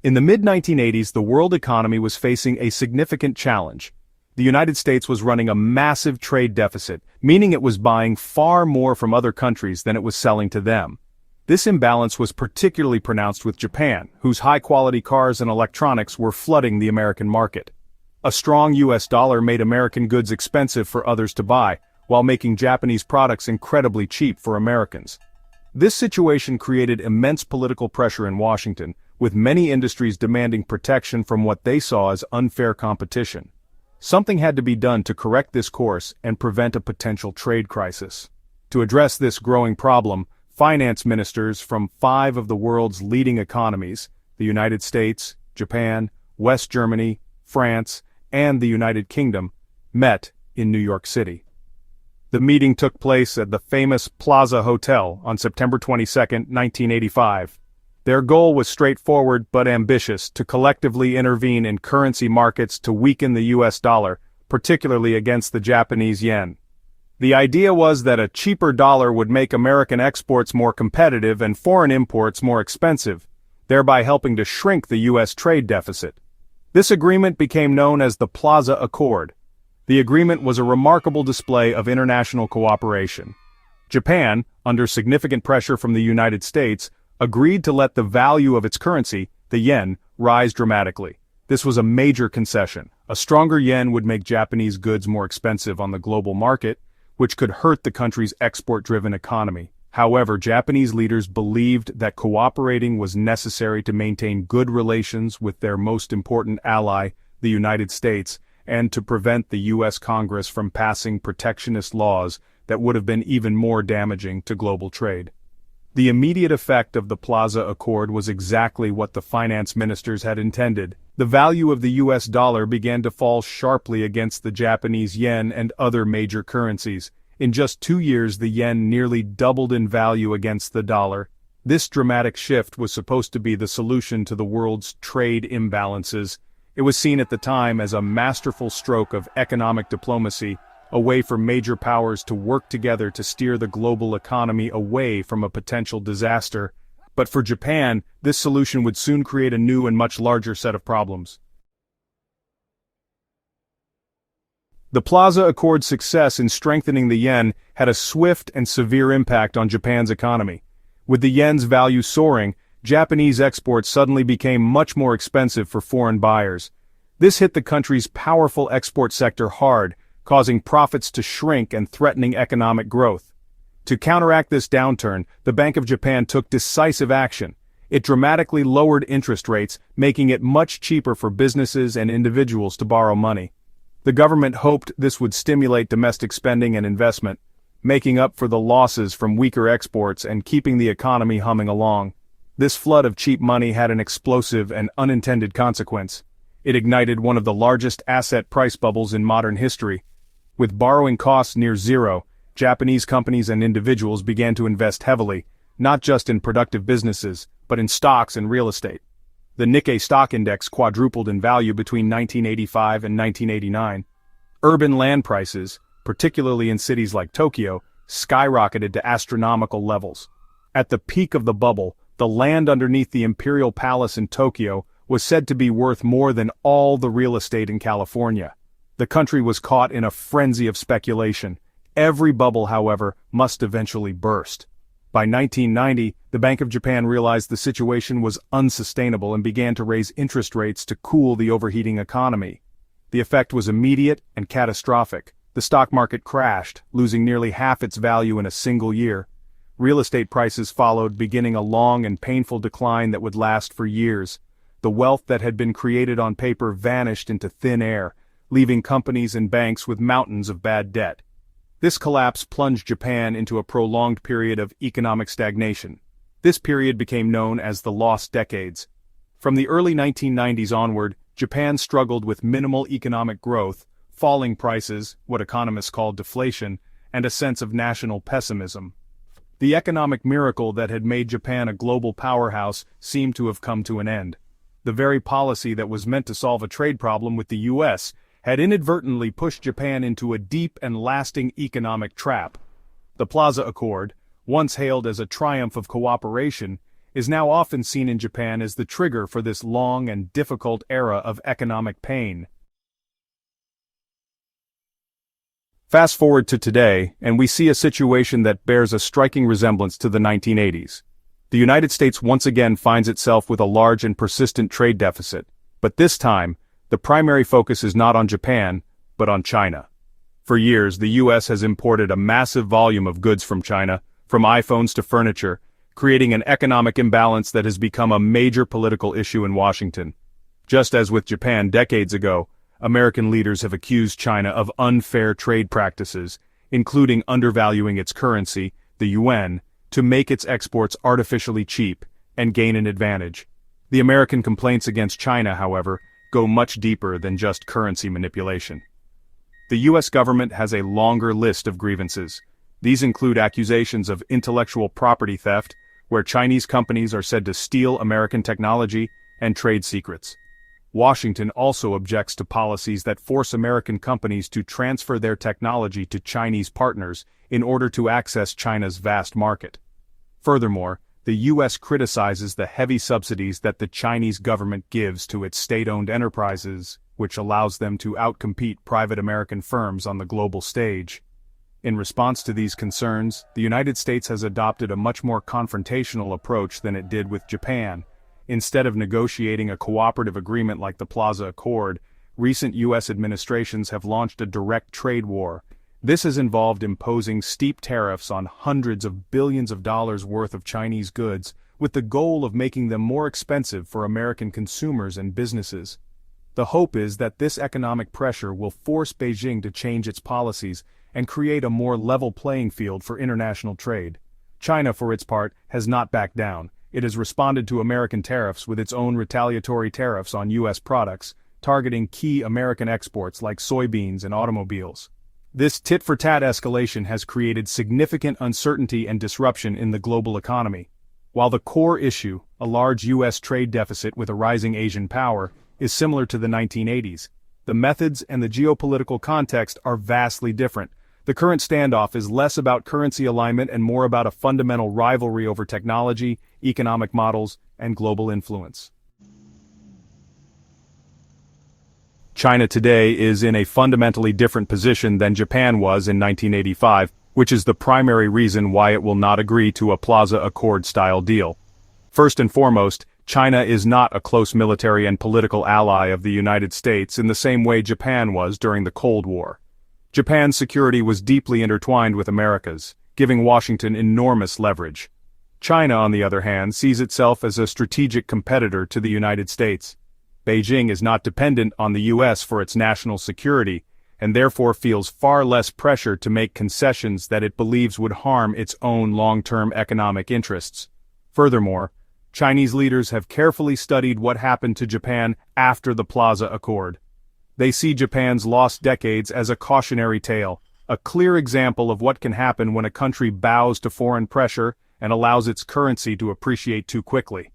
In the mid-1980s, the world economy was facing a significant challenge. The United States was running a massive trade deficit, meaning it was buying far more from other countries than it was selling to them. This imbalance was particularly pronounced with Japan, whose high-quality cars and electronics were flooding the American market. A strong US dollar made American goods expensive for others to buy, while making Japanese products incredibly cheap for Americans. This situation created immense political pressure in Washington, with many industries demanding protection from what they saw as unfair competition. Something had to be done to correct this course and prevent a potential trade crisis. To address this growing problem, finance ministers from 5 of the world's leading economies, the United States, Japan, West Germany, France, and the United Kingdom, met in New York City. The meeting took place at the famous Plaza Hotel on September 22, 1985. Their goal was straightforward but ambitious: to collectively intervene in currency markets to weaken the US dollar, particularly against the Japanese yen. The idea was that a cheaper dollar would make American exports more competitive and foreign imports more expensive, thereby helping to shrink the US trade deficit. This agreement became known as the Plaza Accord. The agreement was a remarkable display of international cooperation. Japan, under significant pressure from the United States, agreed to let the value of its currency, the yen, rise dramatically. This was a major concession. A stronger yen would make Japanese goods more expensive on the global market, which could hurt the country's export-driven economy. However, Japanese leaders believed that cooperating was necessary to maintain good relations with their most important ally, the United States, and to prevent the U.S. Congress from passing protectionist laws that would have been even more damaging to global trade. The immediate effect of the Plaza Accord was exactly what the finance ministers had intended. The value of the US dollar began to fall sharply against the Japanese yen and other major currencies. In just 2 years, the yen nearly doubled in value against the dollar. This dramatic shift was supposed to be the solution to the world's trade imbalances. It was seen at the time as a masterful stroke of economic diplomacy, a way for major powers to work together to steer the global economy away from a potential disaster. But for Japan, this solution would soon create a new and much larger set of problems. The Plaza Accord's success in strengthening the yen had a swift and severe impact on Japan's economy. With the yen's value soaring, Japanese exports suddenly became much more expensive for foreign buyers. This hit the country's powerful export sector hard, causing profits to shrink and threatening economic growth. To counteract this downturn, the Bank of Japan took decisive action. It dramatically lowered interest rates, making it much cheaper for businesses and individuals to borrow money. The government hoped this would stimulate domestic spending and investment, making up for the losses from weaker exports and keeping the economy humming along. This flood of cheap money had an explosive and unintended consequence. It ignited one of the largest asset price bubbles in modern history. With borrowing costs near zero, Japanese companies and individuals began to invest heavily, not just in productive businesses, but in stocks and real estate. The Nikkei stock index quadrupled in value between 1985 and 1989. Urban land prices, particularly in cities like Tokyo, skyrocketed to astronomical levels. At the peak of the bubble, the land underneath the Imperial Palace in Tokyo was said to be worth more than all the real estate in California. The country was caught in a frenzy of speculation. Every bubble, however, must eventually burst. By 1990, the Bank of Japan realized the situation was unsustainable and began to raise interest rates to cool the overheating economy. The effect was immediate and catastrophic. The stock market crashed, losing nearly half its value in a single year. Real estate prices followed, beginning a long and painful decline that would last for years. The wealth that had been created on paper vanished into thin air, leaving companies and banks with mountains of bad debt. This collapse plunged Japan into a prolonged period of economic stagnation. This period became known as the Lost Decades. From the early 1990s onward, Japan struggled with minimal economic growth, falling prices, what economists call deflation, and a sense of national pessimism. The economic miracle that had made Japan a global powerhouse seemed to have come to an end. The very policy that was meant to solve a trade problem with the U.S. had inadvertently pushed Japan into a deep and lasting economic trap. The Plaza Accord, once hailed as a triumph of cooperation, is now often seen in Japan as the trigger for this long and difficult era of economic pain. Fast forward to today, and we see a situation that bears a striking resemblance to the 1980s. The United States once again finds itself with a large and persistent trade deficit, but this time, the primary focus is not on Japan, but on China. For years, the US has imported a massive volume of goods from China, from iPhones to furniture, creating an economic imbalance that has become a major political issue in Washington. Just as with Japan decades ago, American leaders have accused China of unfair trade practices, including undervaluing its currency, the yuan, to make its exports artificially cheap and gain an advantage. The American complaints against China, however, go much deeper than just currency manipulation. The US government has a longer list of grievances. These include accusations of intellectual property theft, where Chinese companies are said to steal American technology and trade secrets. Washington also objects to policies that force American companies to transfer their technology to Chinese partners in order to access China's vast market. Furthermore, the U.S. criticizes the heavy subsidies that the Chinese government gives to its state-owned enterprises, which allows them to outcompete private American firms on the global stage. In response to these concerns, the United States has adopted a much more confrontational approach than it did with Japan. Instead of negotiating a cooperative agreement like the Plaza Accord, recent U.S. administrations have launched a direct trade war. This has involved imposing steep tariffs on hundreds of billions of dollars worth of Chinese goods, with the goal of making them more expensive for American consumers and businesses. The hope is that this economic pressure will force Beijing to change its policies and create a more level playing field for international trade. China, for its part, has not backed down. It has responded to American tariffs with its own retaliatory tariffs on U.S. products, targeting key American exports like soybeans and automobiles. This tit-for-tat escalation has created significant uncertainty and disruption in the global economy. While the core issue, a large U.S. trade deficit with a rising Asian power, is similar to the 1980s, the methods and the geopolitical context are vastly different. The current standoff is less about currency alignment and more about a fundamental rivalry over technology, economic models, and global influence. China today is in a fundamentally different position than Japan was in 1985, which is the primary reason why it will not agree to a Plaza Accord-style deal. First and foremost, China is not a close military and political ally of the United States in the same way Japan was during the Cold War. Japan's security was deeply intertwined with America's, giving Washington enormous leverage. China, on the other hand, sees itself as a strategic competitor to the United States. Beijing is not dependent on the U.S. for its national security, and therefore feels far less pressure to make concessions that it believes would harm its own long-term economic interests. Furthermore, Chinese leaders have carefully studied what happened to Japan after the Plaza Accord. They see Japan's lost decades as a cautionary tale, a clear example of what can happen when a country bows to foreign pressure and allows its currency to appreciate too quickly.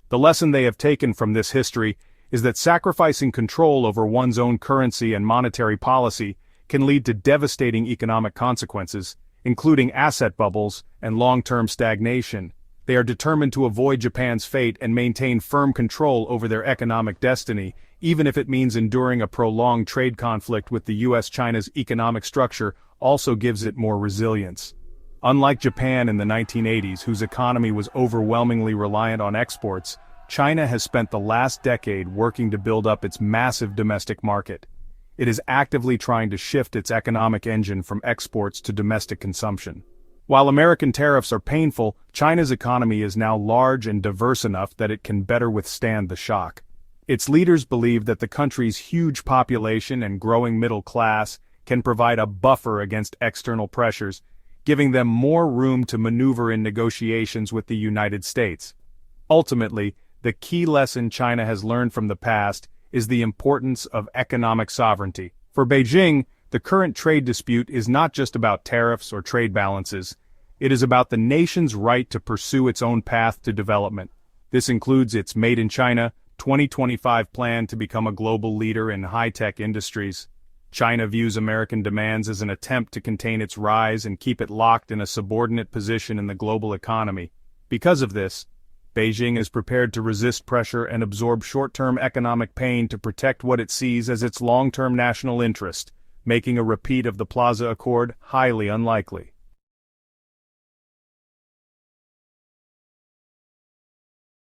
The lesson they have taken from this history is that sacrificing control over one's own currency and monetary policy can lead to devastating economic consequences, including asset bubbles and long-term stagnation. They are determined to avoid Japan's fate and maintain firm control over their economic destiny, even if it means enduring a prolonged trade conflict with the U.S. China's economic structure also gives it more resilience. Unlike Japan in the 1980s, whose economy was overwhelmingly reliant on exports, China has spent the last decade working to build up its massive domestic market. It is actively trying to shift its economic engine from exports to domestic consumption. While American tariffs are painful, China's economy is now large and diverse enough that it can better withstand the shock. Its leaders believe that the country's huge population and growing middle class can provide a buffer against external pressures, giving them more room to maneuver in negotiations with the United States. Ultimately, the key lesson China has learned from the past is the importance of economic sovereignty. For Beijing, the current trade dispute is not just about tariffs or trade balances. It is about the nation's right to pursue its own path to development. This includes its Made in China 2025 plan to become a global leader in high-tech industries. China views American demands as an attempt to contain its rise and keep it locked in a subordinate position in the global economy. Because of this, Beijing is prepared to resist pressure and absorb short-term economic pain to protect what it sees as its long-term national interest, making a repeat of the Plaza Accord highly unlikely.